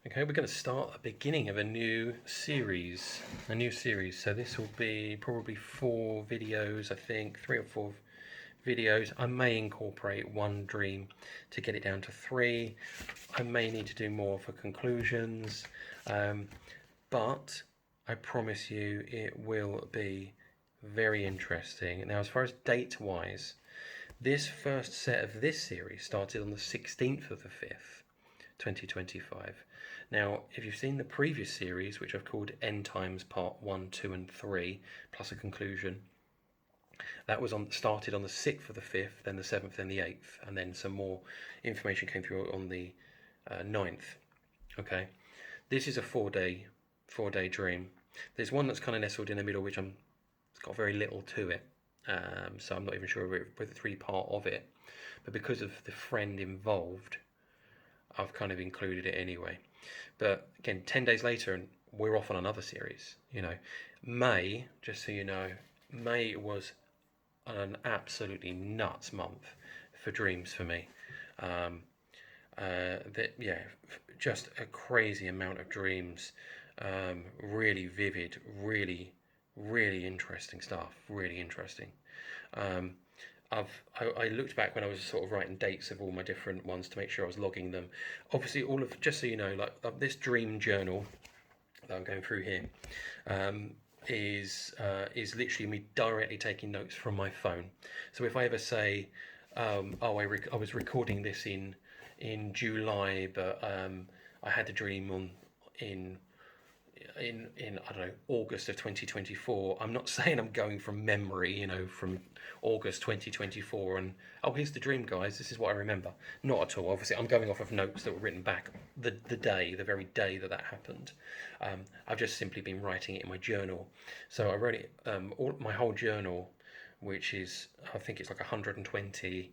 Okay, we're going to start the beginning of a new series. So this will be probably 4 videos, I think, 3 or 4 videos. I may incorporate one dream to get it down to 3. I may need to do more for conclusions, but I promise you it will be very interesting. Now, as far as date-wise, this first set of this series started on the 16th of the 5th. 2025. Now, if you've seen the previous series, which I've called End Times Part 1, 2 and 3, plus a conclusion, that was started on the 6th of the 5th, then the 7th, then the 8th, and then some more information came through on the 9th. Okay, this is a 4-day dream. There's one that's kind of nestled in the middle, which it's got very little to it, so I'm not even sure whether it's really part of it, but because of the friend involved, I've kind of included it anyway. But again, 10 days later, and we're off on another series. May, just so you know, May was an absolutely nuts month for dreams for me. Just a crazy amount of dreams. Really vivid, really, really interesting stuff. Really interesting. I looked back when I was sort of writing dates of all my different ones to make sure I was logging them. Obviously, just so you know, like this dream journal that I'm going through here is literally me directly taking notes from my phone. So if I ever say, I was recording this in July, but I had the dream in I don't know, August of 2024. I'm not saying I'm going from memory, from August 2024 and here's the dream, guys, this is what I remember. Not at all. Obviously, I'm going off of notes that were written back the very day that happened. I've just simply been writing it in my journal. So I wrote it, my whole journal, which is, I think it's like 120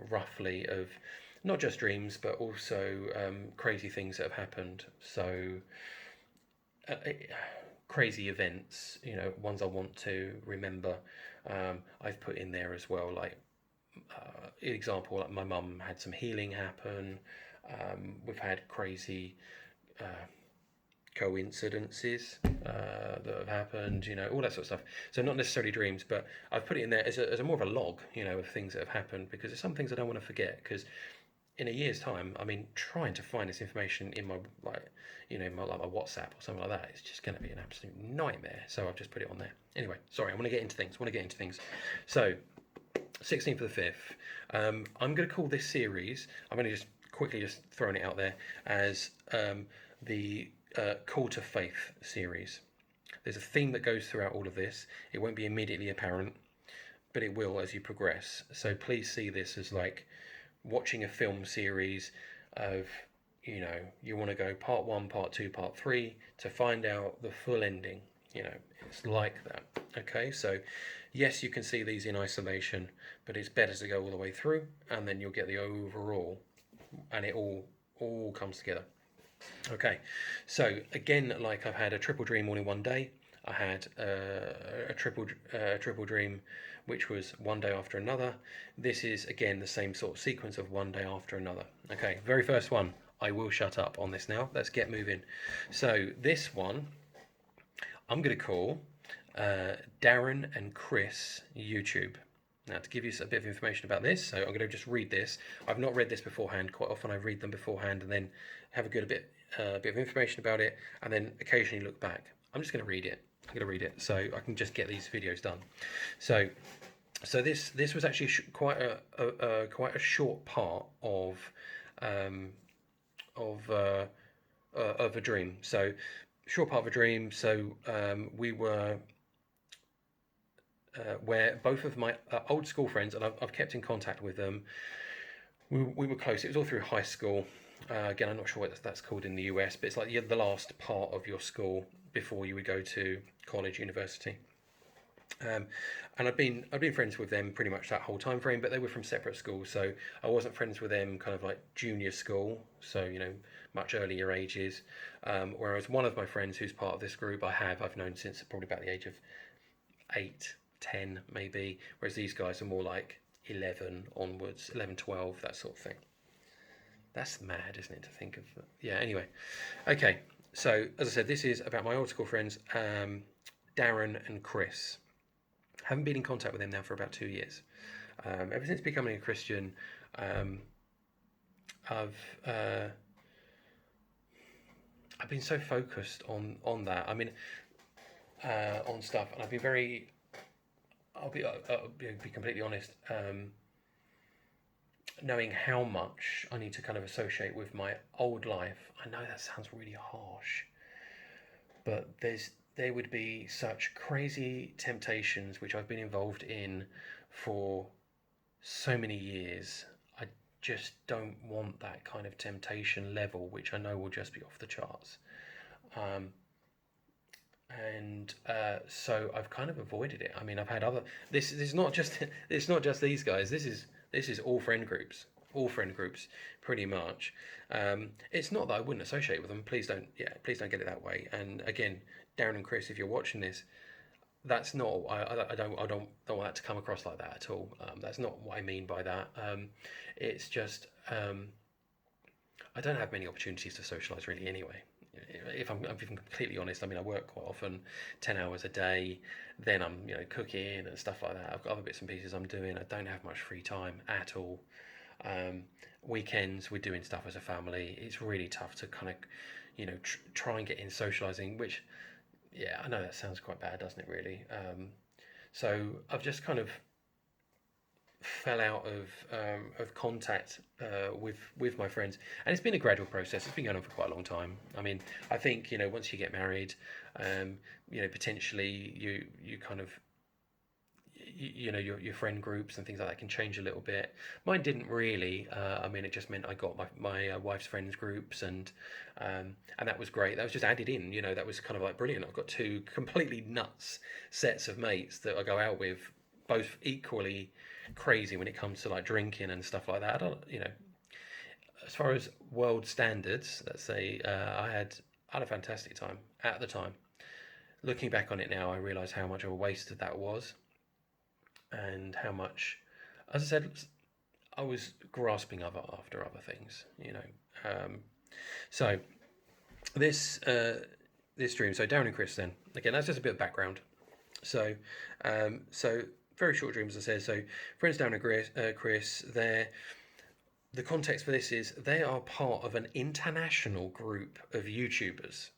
roughly, of not just dreams but also crazy things that have happened. So crazy events, ones I want to remember. I've put in there as well, like example, like my mum had some healing happen. We've had crazy coincidences that have happened, all that sort of stuff. So not necessarily dreams, but I've put it in there as a more of a log, of things that have happened, because there's some things I don't want to forget. Because in a year's time, trying to find this information in my my WhatsApp or something like that, it's just going to be an absolute nightmare. So I've just put it on there. Anyway, sorry, I want to get into things. So, 16th of the 5th. I'm going to call this series, I'm going to just quickly just throwing it out there, as the Call to Faith series. There's a theme that goes throughout all of this. It won't be immediately apparent, but it will as you progress. So please see this as like watching a film series of, you want to go part 1, part 2, part 3 to find out the full ending. It's like that. Okay, so yes, you can see these in isolation, but it's better to go all the way through, and then you'll get the overall, and it all comes together. Okay, so again, like I've had a triple dream all in one day. I had a triple dream, which was one day after another. This is again the same sort of sequence of one day after another. Okay, very first one. I will shut up on this now. Let's get moving. So this one, I'm going to call Darren and Chris YouTube. Now, to give you a bit of information about this, so I'm going to just read this. I've not read this beforehand. Quite often I read them beforehand and then have a bit of information about it, and then occasionally look back. I'm just going to read it. So I can just get these videos done. So this was actually quite a short part of a dream. So short part of a dream. So we were where both of my old school friends, and I've kept in contact with them. We were close. It was all through high school. Again, I'm not sure what that's called in the US, but it's like the last part of your school before you would go to college, university. And I'd been friends with them pretty much that whole time frame, but they were from separate schools, so I wasn't friends with them kind of like junior school, so much earlier ages. Whereas one of my friends who's part of this group, I've known since probably about the age of 8, 10 maybe, whereas these guys are more like 11 onwards, 11, 12, that sort of thing. That's mad, isn't it, to think of? Yeah. Anyway, okay. So as I said, this is about my old school friends, Darren and Chris. Haven't been in contact with them now for about 2 years. Ever since becoming a Christian, um, I've uh, I've been so focused on that. I mean, on stuff, and I've been very. I'll be completely honest. Knowing how much I need to kind of associate with my old life. I know that sounds really harsh, but there would be such crazy temptations which I've been involved in for so many years. I just don't want that kind of temptation level, which I know will just be off the charts. Um, and so I've kind of avoided it. I mean, I've had other. This is not just. It's not just these guys. This is all friend groups. All friend groups, pretty much. It's not that I wouldn't associate with them. Please don't. Yeah, please don't get it that way. And again, Darren and Chris, if you're watching this, that's not. I don't want that to come across like that at all. That's not what I mean by that. It's just I don't have many opportunities to socialise really anyway. If I'm completely honest, I mean I work quite often, 10 hours a day. Then I'm cooking and stuff like that. I've got other bits and pieces I'm doing. I don't have much free time at all. Um, Weekends we're doing stuff as a family. It's really tough to kind of try and get in socialising. Which yeah, I know that sounds quite bad, doesn't it? Really. So I've just kind of fell out of contact with my friends, and it's been a gradual process. It's been going on for quite a long time. I mean, I think once you get married, potentially you kind of your friend groups and things like that can change a little bit. Mine didn't really. I mean, it just meant I got my wife's friends groups, and that was great. That was just added in. That was kind of like brilliant. I've got two completely nuts sets of mates that I go out with, both equally crazy when it comes to like drinking and stuff like that. I don't, as far as world standards, let's say, I had a fantastic time at the time. Looking back on it now, I realise how much of a waste that was, and how much, as I said, I was grasping after other things. So this this dream. So Darren and Chris. Then again, that's just a bit of background. So very short dream, as I said. So friends Darren and Chris, the context for this is they are part of an international group of YouTubers.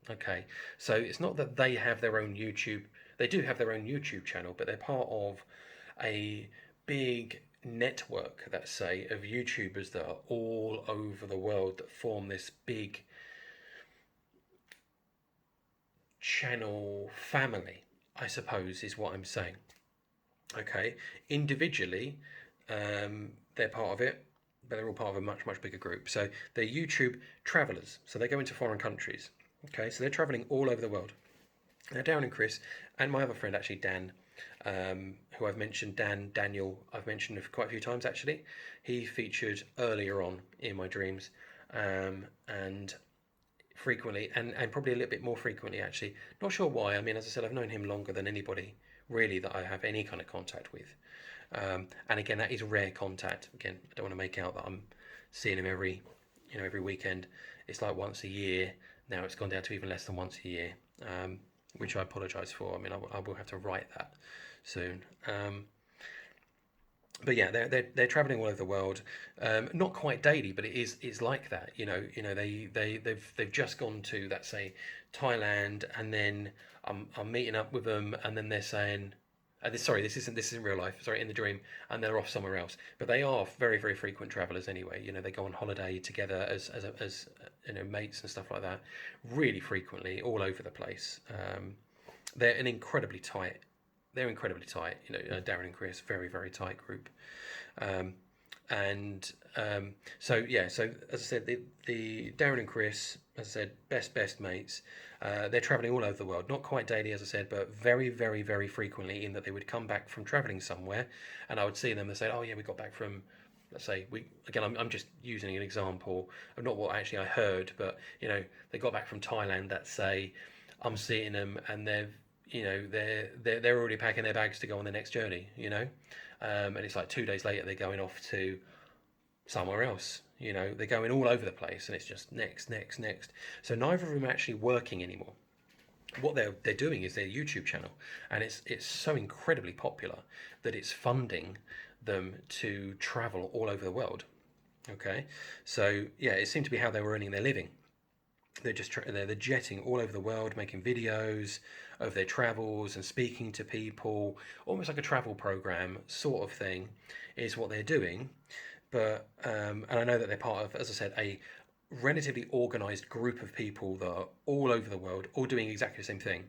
Okay, so it's not that they have their own YouTube. They do have their own YouTube channel, but they're part of a big network, let's say, of YouTubers that are all over the world that form this big channel family, I suppose, is what I'm saying. Okay, individually, they're part of it, but they're all part of a much, much bigger group. So they're YouTube travelers. So they go into foreign countries. Okay, so they're traveling all over the world. Now, Darren and Chris, and my other friend, actually, Dan, who I've mentioned, Daniel, I've mentioned quite a few times, actually. He featured earlier on in my dreams, and frequently, and probably a little bit more frequently, actually. Not sure why. I mean, as I said, I've known him longer than anybody, really, that I have any kind of contact with. And again, that is rare contact. Again, I don't want to make out that I'm seeing him every weekend. It's like once a year. Now it's gone down to even less than once a year, which I apologise for. I mean, I will have to write that soon. But yeah, they're travelling all over the world, not quite daily, but it's like that. They've just gone to, let's say, Thailand, and then I'm meeting up with them, and then they're saying, sorry, this isn't real life. Sorry, in the dream, and they're off somewhere else. But they are very, very frequent travellers anyway. They go on holiday together as mates and stuff like that, really frequently, all over the place. They're an incredibly tight. They're incredibly tight. Darren and Chris, very, very tight group. So as I said, the Darren and Chris, as I said, best mates. They're travelling all over the world, not quite daily, as I said, but very, very, very frequently. In that they would come back from travelling somewhere, and I would see them and say, "Oh yeah, we got back from." Let's say I'm just using an example of not what actually I heard, but they got back from Thailand. Let's say I'm seeing them, and they're already packing their bags to go on the next journey. And it's like 2 days later they're going off to somewhere else. You know, they're going all over the place, and it's just next, next, next. So neither of them are actually working anymore. What they're doing is their YouTube channel, and it's so incredibly popular that it's funding them to travel all over the world. Okay, so yeah, it seemed to be how they were earning their living. They're jetting all over the world, making videos of their travels and speaking to people, almost like a travel program sort of thing, is what they're doing. But and I know that they're part of, as I said, a relatively organized group of people that are all over the world, all doing exactly the same thing,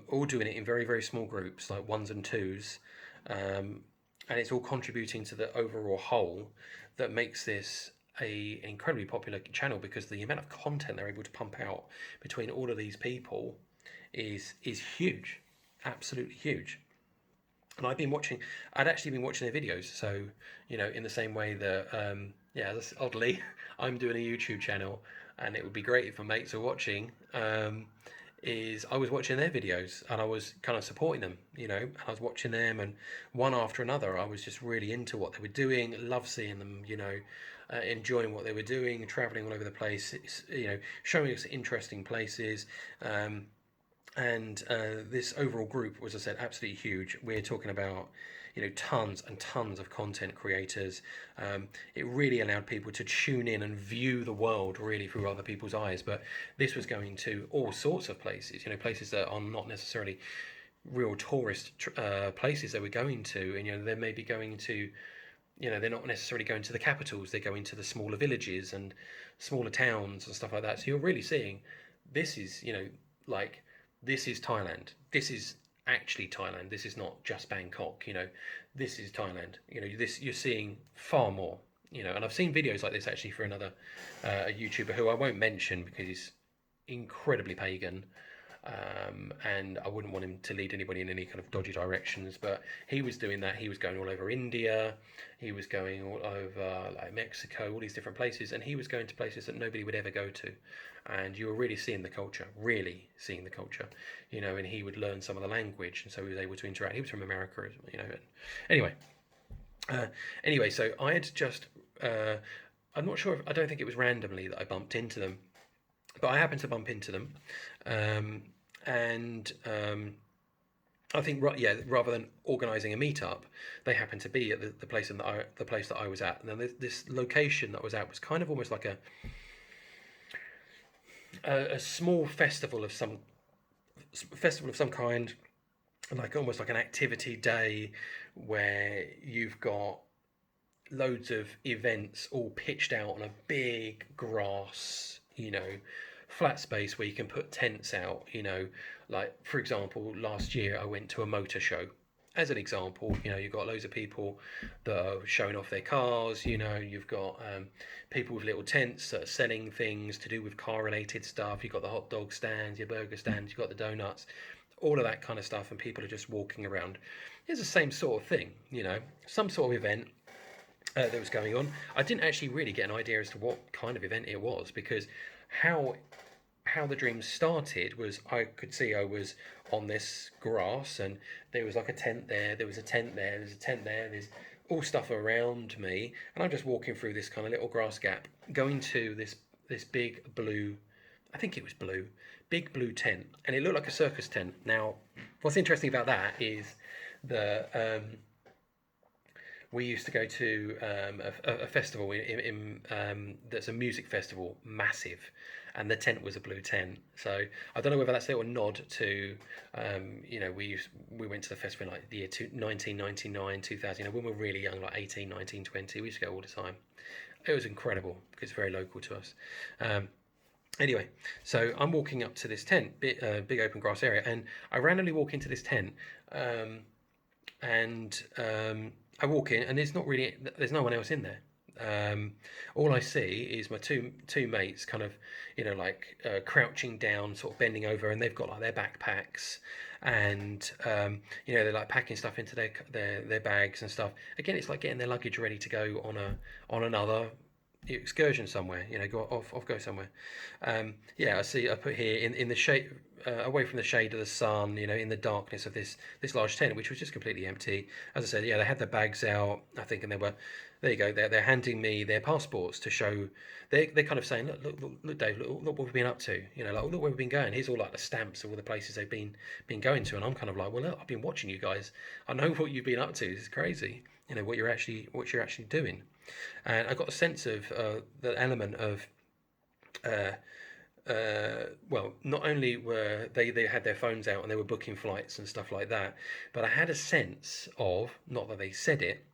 all doing it in very, very small groups, like ones and twos, and it's all contributing to the overall whole that makes this a incredibly popular channel, because the amount of content they're able to pump out between all of these people is huge, absolutely huge. And I'd actually been watching their videos. So, you know, in the same way that, yeah, oddly, I'm doing a YouTube channel, and it would be great if my mates are watching, is I was watching their videos, and I was kind of supporting them, you know, and I was watching them, and one after another, I was just really into what they were doing, love seeing them, you know, enjoying what they were doing, traveling all over the place, you know, showing us interesting places. And this overall group was, as I said, absolutely huge. We're talking about, you know, tons and tons of content creators. It really allowed people to tune in and view the world really through other people's eyes. But this was going to all sorts of places, you know, places that are not necessarily real tourist places that we're going to. And, you know, they may be going to, you know, they're not necessarily going to the capitals. They're going to the smaller villages and smaller towns and stuff like that. So you're really seeing, this is, you know, like, this is Thailand. This is actually Thailand. This is not just Bangkok. You know, this is Thailand. You know, this, you're seeing far more. You know, and I've seen videos like this actually for another a YouTuber who I won't mention because he's incredibly pagan, and I wouldn't want him to lead anybody in any kind of dodgy directions. But he was doing that. He was going all over India. He was going all over like Mexico, all these different places, and he was going to places that nobody would ever go to. And you were really seeing the culture, you know. And he would learn some of the language, and so he was able to interact. He was from America, you know. Anyway, so I had just, I'm not sure. I don't think it was randomly that I bumped into them, but I happened to bump into them, and I think, yeah, rather than organising a meetup, they happened to be at the place that I was at. And then this location that I was at was kind of almost like a small festival of some kind, like almost like an activity day where you've got loads of events all pitched out on a big grass, you know, flat space where you can put tents out, you know. Like, for example, last year I went to a motor show. As an example, you know, you've got loads of people that are showing off their cars, you know, you've got people with little tents that are selling things to do with car related stuff. You've got the hot dog stands, your burger stands, you've got the donuts, all of that kind of stuff, and people are just walking around. It's the same sort of thing, you know, some sort of event that was going on. I didn't actually really get an idea as to what kind of event it was, because how the dream started was, I could see I was on this grass, and there was like a tent there, there was a tent there, there's a tent there, there's all stuff around me, and I'm just walking through this kind of little grass gap, going to this big blue, I think it was blue, big blue tent, and it looked like a circus tent. Now, what's interesting about that is the we used to go to a festival in that's a music festival, massive, and the tent was a blue tent. So I don't know whether that's a little nod to, you know, we went to the festival in like the year 1999, 2000, you know, when we were really young, like 18, 19, 20. We used to go all the time. It was incredible because it's very local to us. Anyway, so I'm walking up to this tent, big open grass area, and I randomly walk into this tent, and I walk in, and there's no one else in there. All I see is my two mates kind of, you know, like crouching down, sort of bending over, and they've got like their backpacks, and you know, they're like packing stuff into their bags and stuff. Again, it's like getting their luggage ready to go on another excursion somewhere, go off, go somewhere. Yeah, I see. I put here in the shade, away from the shade of the sun, in the darkness of this large tent, which was just completely empty. As I said, yeah, they had their bags out, I think, and they were, there you go. They're handing me their passports to show. They're kind of saying, look, Dave, look what we've been up to. Like, look where we've been going. Here's all like the stamps of all the places they've been going to, and I'm kind of like, well, look, I've been watching you guys. I know what you've been up to. This is crazy. What you're actually doing. And I got a sense of the element of, well, not only were they had their phones out and they were booking flights and stuff like that, but I had a sense of, not that they said it,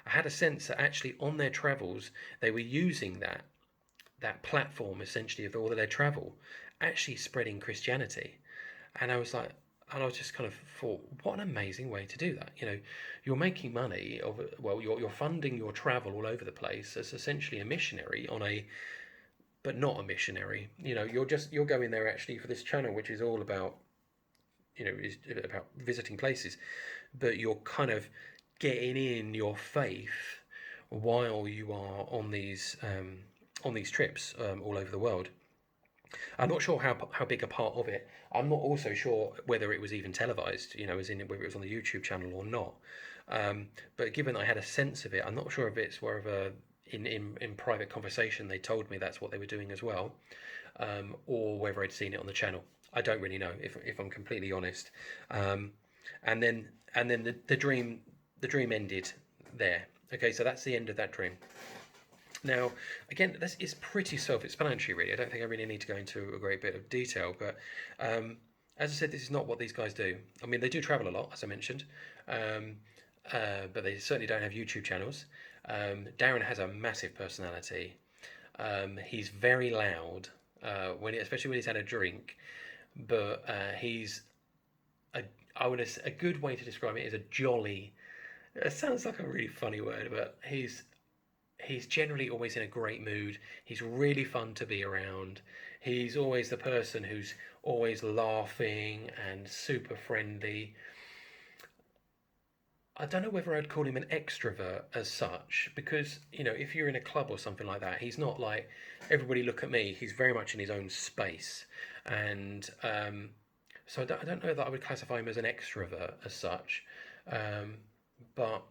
I had a sense that actually on their travels they were using that platform essentially of all of their travel, actually spreading Christianity. And I was like, and I was just kind of thought, what an amazing way to do that. You're making money well, you're funding your travel all over the place as essentially a missionary but not a missionary. You're going there actually for this channel, which is all about, is about visiting places, but you're kind of getting in your faith while you are on these trips all over the world. I'm not sure how big a part of it. I'm not also sure whether it was even televised, as in whether it was on the YouTube channel or not. But given I had a sense of it, I'm not sure if it's wherever in private conversation they told me that's what they were doing as well, or whether I'd seen it on the channel. I don't really know, if I'm completely honest. And then the dream ended there. Okay, so that's the end of that dream. Now, again, this is pretty self-explanatory, really. I don't think I really need to go into a great bit of detail, but as I said, this is not what these guys do. I mean, they do travel a lot, as I mentioned, but they certainly don't have YouTube channels. Darren has a massive personality. He's very loud, especially when he's had a drink, but he's a good way to describe it is a jolly. It sounds like a really funny word, but he's generally always in a great mood. He's really fun to be around. He's always the person who's always laughing and super friendly. I don't know whether I'd call him an extrovert as such, because, if you're in a club or something like that, he's not like, everybody look at me. He's very much in his own space. And so I don't know that I would classify him as an extrovert as such. But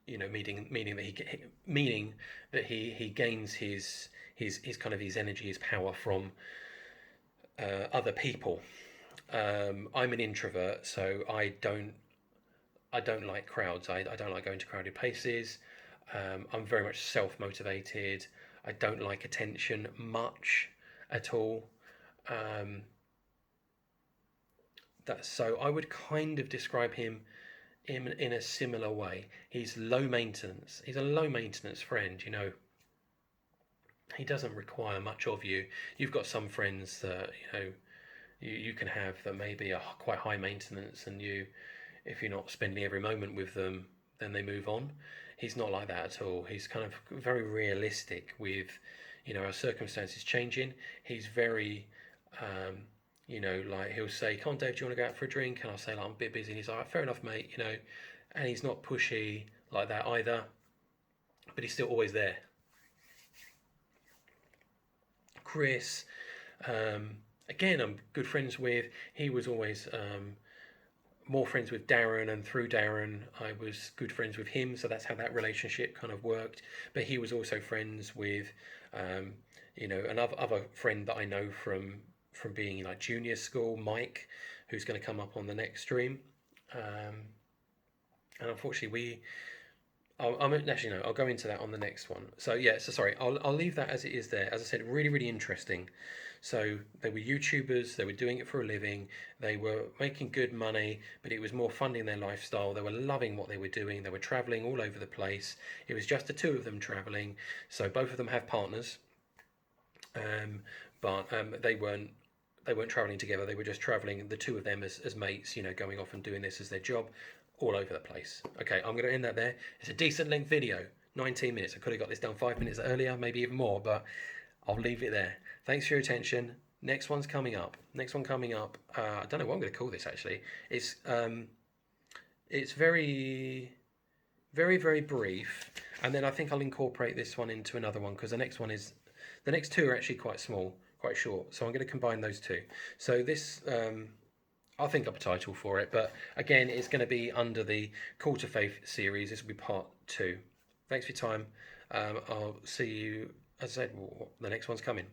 meaning that he gains his kind of his energy, his power from other people. I'm an introvert, so I don't like crowds. I don't like going to crowded places. I'm very much self-motivated. I don't like attention much at all. So I would kind of describe him in a similar way. He's low maintenance. He's a low maintenance friend. He doesn't require much of you. You've got some friends that you can have that maybe are quite high maintenance, and if you're not spending every moment with them, then they move on. He's not like that at all. He's kind of very realistic with, our circumstances changing. He's very like he'll say, "Come on, Dave, do you want to go out for a drink?" And I'll say, like, "I'm a bit busy." And he's like, "Fair enough, mate." And he's not pushy like that either, but he's still always there. Chris, again, I'm good friends with. He was always more friends with Darren, and through Darren, I was good friends with him. So that's how that relationship kind of worked. But he was also friends with, another friend that I know from being in like junior school, Mike, who's going to come up on the next stream. And unfortunately, I'll go into that on the next one. So yeah, sorry, I'll leave that as it is there. As I said, really, really interesting. So they were YouTubers, they were doing it for a living, they were making good money, but it was more funding their lifestyle. They were loving what they were doing, they were traveling all over the place. It was just the two of them traveling. So both of them have partners, but they weren't traveling together. They were just traveling, the two of them as mates, going off and doing this as their job all over the place. Okay, I'm going to end that there. It's a decent length video, 19 minutes. I could have got this done 5 minutes earlier, maybe even more, but I'll leave it there. Thanks for your attention. Next one's coming up. I don't know what I'm going to call this actually. It's very very, very brief, and then I think I'll incorporate this one into another one because the next two are actually quite small, quite short. So I'm going to combine those two. So this, I'll think up a title for it, but again, it's going to be under the Call to Faith series. This will be part 2. Thanks for your time. I'll see you, as I said, the next one's coming.